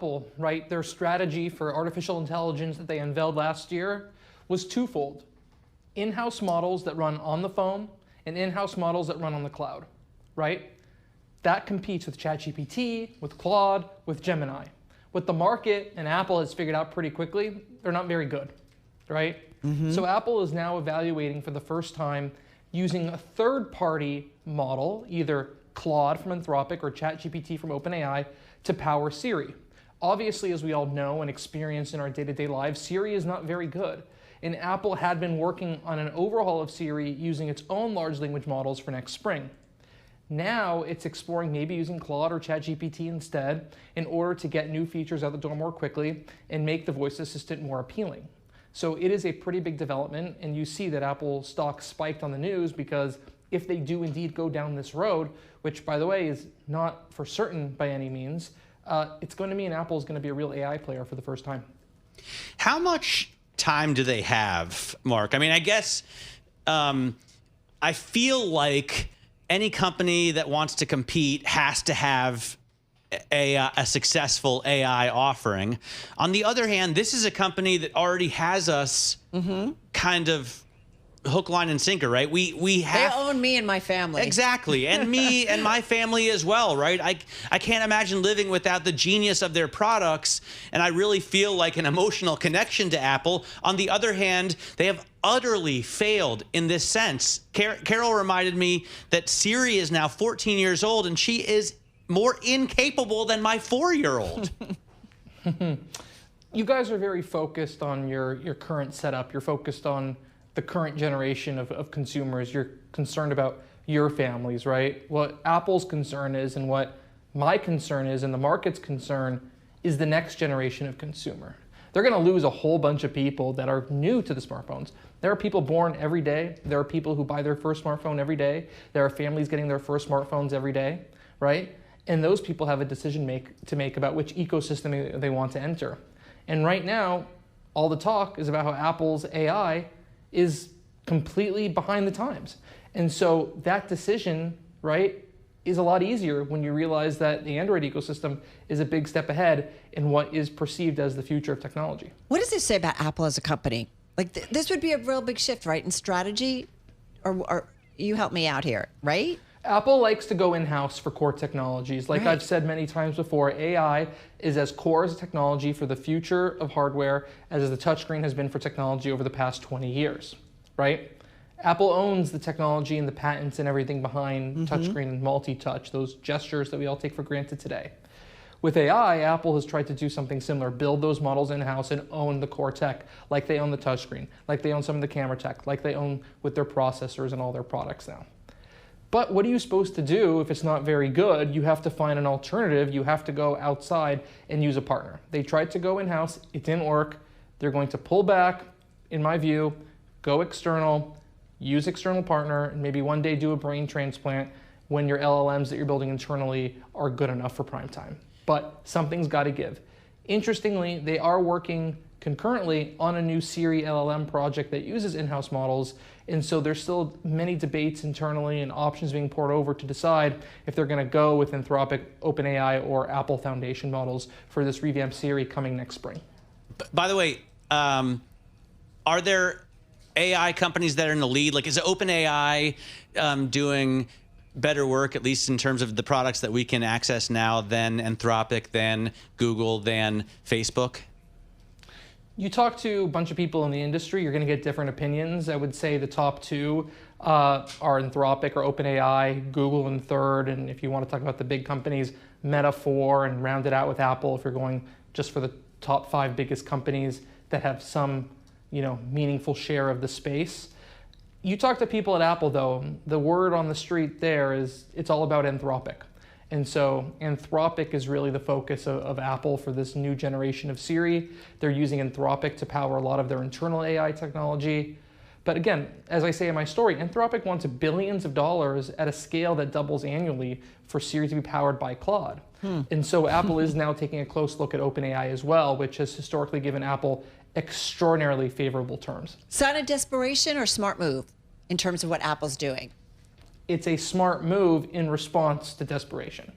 Apple, right, their strategy for artificial intelligence that they unveiled last year was twofold. In-house models that run on the phone and in-house models that run on the cloud, right? That competes with ChatGPT, with Claude, with Gemini. What the market and Apple has figured out pretty quickly, they're not very good, right? So Apple is now evaluating for the first time using a third-party model, either Claude from Anthropic or ChatGPT from OpenAI, to power Siri. Obviously, as we all know and experience in our day-to-day lives, Siri is not very good. And Apple had been working on an overhaul of Siri using its own large language models for next spring. Now it's exploring maybe using Claude or ChatGPT instead in order to get new features out the door more quickly and make the voice assistant more appealing. So it is a pretty big development, and you see that Apple stock spiked on the news because if they do indeed go down this road, which by the way is not for certain by any means, it's going to mean Apple is going to be a real AI player for the first time. How much time do they have, Mark? I mean, I guess I feel like any company that wants to compete has to have a successful AI offering. On the other hand, this is a company that already has us kind of hook, line, and sinker, right? We have, they own me and my family. Exactly, and me and my family as well, right? I can't imagine living without the genius of their products, and I really feel like an emotional connection to Apple. On the other hand, they have utterly failed in this sense. Carol reminded me that Siri is now 14 years old, and she is more incapable than my 4-year-old. You guys are very focused on your current setup. You're focused on the current generation of consumers. You're concerned about your families, right? What Apple's concern is and what my concern is and the market's concern is the next generation of consumer. They're going to lose a whole bunch of people that are new to the smartphones. There are people born every day. There are people who buy their first smartphone every day. There are families getting their first smartphones every day, right? And those people have a decision to make about which ecosystem they want to enter. And right now, all the talk is about how Apple's AI is completely behind the times. And so that decision, right, is a lot easier when you realize that the Android ecosystem is a big step ahead in what is perceived as the future of technology. What does this say about Apple as a company? Like this would be a real big shift, right, in strategy? Or you help me out here, right? Apple likes to go in-house for core technologies. Like I've said many times before, AI is as core as a technology for the future of hardware as the touchscreen has been for technology over the past 20 years, right? Apple owns the technology and the patents and everything behind touchscreen and multi-touch, those gestures that we all take for granted today. With AI, Apple has tried to do something similar, build those models in-house and own the core tech, like they own the touchscreen, like they own some of the camera tech, like they own with their processors and all their products now. But what are you supposed to do if it's not very good? You have to find an alternative. You have to go outside and use a partner. They tried to go in-house. It didn't work. They're going to pull back, in my view, go external, use external partner, and maybe one day do a brain transplant when your LLMs that you're building internally are good enough for prime time. But something's got to give. Interestingly, they are working concurrently on a new Siri LLM project that uses in-house models, and so there's still many debates internally and options being poured over to decide if they're going to go with Anthropic, OpenAI, or Apple Foundation models for this revamped Siri coming next spring. By the way, are there AI companies that are in the lead? Like, is OpenAI doing better work, at least in terms of the products that we can access now, than Anthropic, than Google, than Facebook? You talk to a bunch of people in the industry, you're going to get different opinions. I would say the top two are Anthropic or OpenAI, Google in third, and if you want to talk about the big companies, Meta 4, and round it out with Apple if you're going just for the top 5 biggest companies that have some, meaningful share of the space. You talk to people at Apple, though, the word on the street there is it's all about Anthropic. And so Anthropic is really the focus of Apple for this new generation of Siri. They're using Anthropic to power a lot of their internal AI technology. But again, as I say in my story, Anthropic wants billions of dollars at a scale that doubles annually for Siri to be powered by Claude. And so Apple is now taking a close look at OpenAI as well, which has historically given Apple extraordinarily favorable terms. Sign of desperation or smart move in terms of what Apple's doing? It's a smart move in response to desperation.